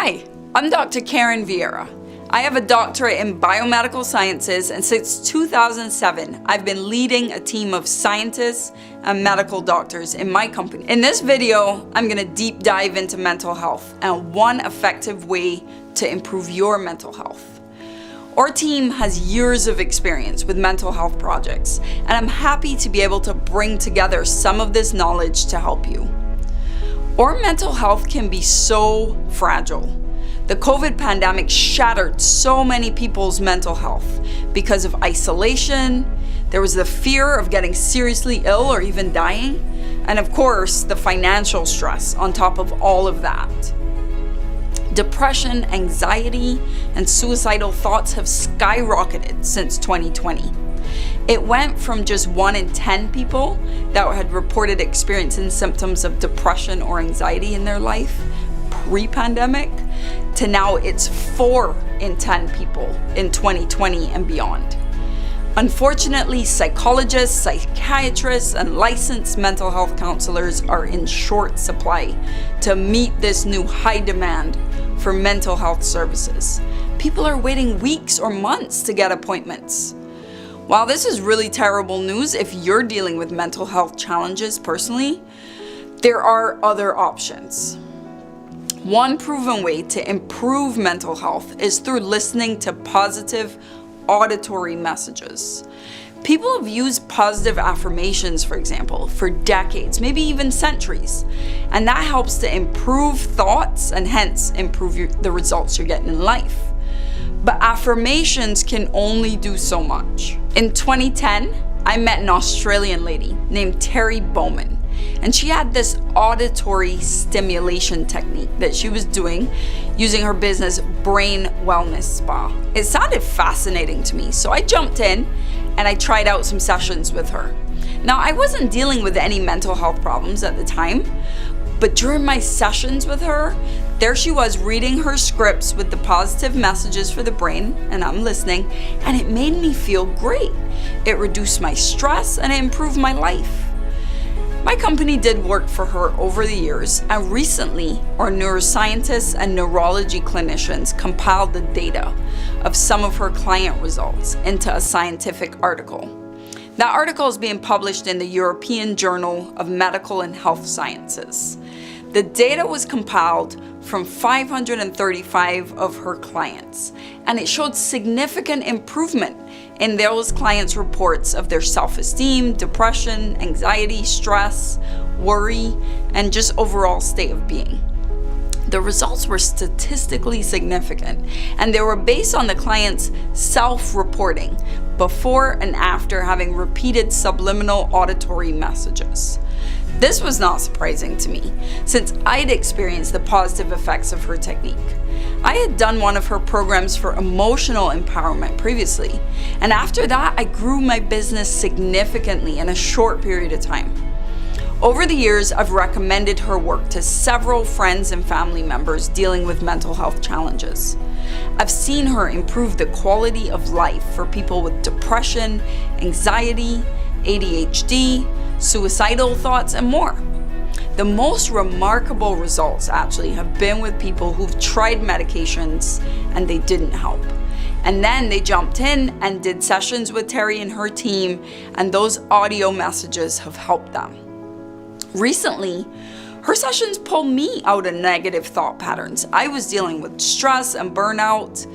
Hi, I'm Dr. Karen Viera. I have a doctorate in biomedical sciences, and since 2007, I've been leading a team of scientists and medical doctors in my company. In this video, I'm gonna deep dive into mental health and one effective way to improve your mental health. Our team has years of experience with mental health projects, and I'm happy to be able to bring together some of this knowledge to help you. Our mental health can be so fragile. The COVID pandemic shattered so many people's mental health because of isolation. There was the fear of getting seriously ill or even dying, and of course, the financial stress on top of all of that. Depression, anxiety, and suicidal thoughts have skyrocketed since 2020. It went from just 1 in 10 people that had reported experiencing symptoms of depression or anxiety in their life pre-pandemic to now it's 4 in 10 people in 2020 and beyond. Unfortunately, psychologists, psychiatrists, and licensed mental health counselors are in short supply to meet this new high demand for mental health services. People are waiting weeks or months to get appointments. While this is really terrible news if you're dealing with mental health challenges personally, there are other options. One proven way to improve mental health is through listening to positive auditory messages. People have used positive affirmations, for example, for decades, maybe even centuries, and that helps to improve thoughts and hence improve the results you're getting in life. But affirmations can only do so much. In 2010, I met an Australian lady named Terry Bowman, and she had this auditory stimulation technique that she was doing using her business Brain Wellness Spa. It sounded fascinating to me, so I jumped in and I tried out some sessions with her. Now, I wasn't dealing with any mental health problems at the time, but during my sessions with her, there she was reading her scripts with the positive messages for the brain, and I'm listening, and it made me feel great. It reduced my stress and it improved my life. My company did work for her over the years, and recently our neuroscientists and neurology clinicians compiled the data of some of her client results into a scientific article. That article is being published in the European Journal of Medical and Health Sciences. The data was compiled from 535 of her clients, and it showed significant improvement in those clients' reports of their self-esteem, depression, anxiety, stress, worry, and just overall state of being. The results were statistically significant, and they were based on the client's self-reporting before and after having repeated subliminal auditory messages. This was not surprising to me, since I'd experienced the positive effects of her technique. I had done one of her programs for emotional empowerment previously, and after that, I grew my business significantly in a short period of time. Over the years, I've recommended her work to several friends and family members dealing with mental health challenges. I've seen her improve the quality of life for people with depression, anxiety, ADHD, suicidal thoughts, and more. The most remarkable results actually have been with people who've tried medications and they didn't help. And then they jumped in and did sessions with Terry and her team, and those audio messages have helped them. Recently, her sessions pulled me out of negative thought patterns. I was dealing with stress and burnout,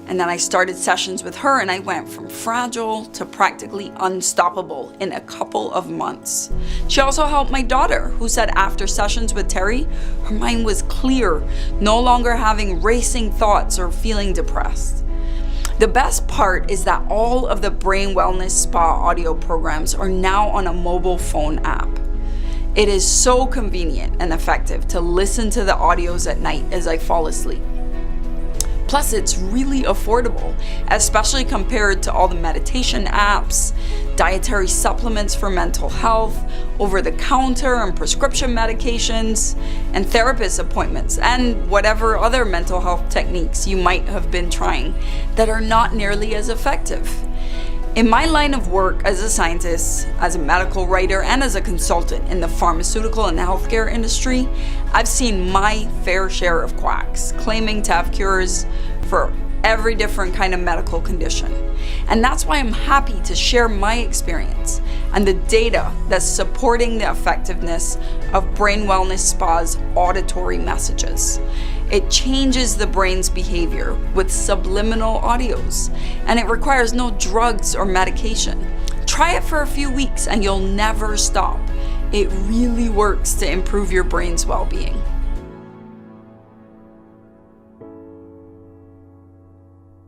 and then I started sessions with her and I went from fragile to practically unstoppable in a couple of months. She also helped my daughter, who said after sessions with Terry, her mind was clear, no longer having racing thoughts or feeling depressed. The best part is that all of the Brain Wellness Spa audio programs are now on a mobile phone app. It is so convenient and effective to listen to the audios at night as I fall asleep. Plus, it's really affordable, especially compared to all the meditation apps, dietary supplements for mental health, over-the-counter and prescription medications, and therapist appointments, and whatever other mental health techniques you might have been trying that are not nearly as effective. In my line of work as a scientist, as a medical writer, and as a consultant in the pharmaceutical and healthcare industry, I've seen my fair share of quacks claiming to have cures for every different kind of medical condition. And that's why I'm happy to share my experience and the data that's supporting the effectiveness of Brain Wellness Spa's auditory messages. It changes the brain's behavior with subliminal audios, and it requires no drugs or medication. Try it for a few weeks and you'll never stop. It really works to improve your brain's well-being.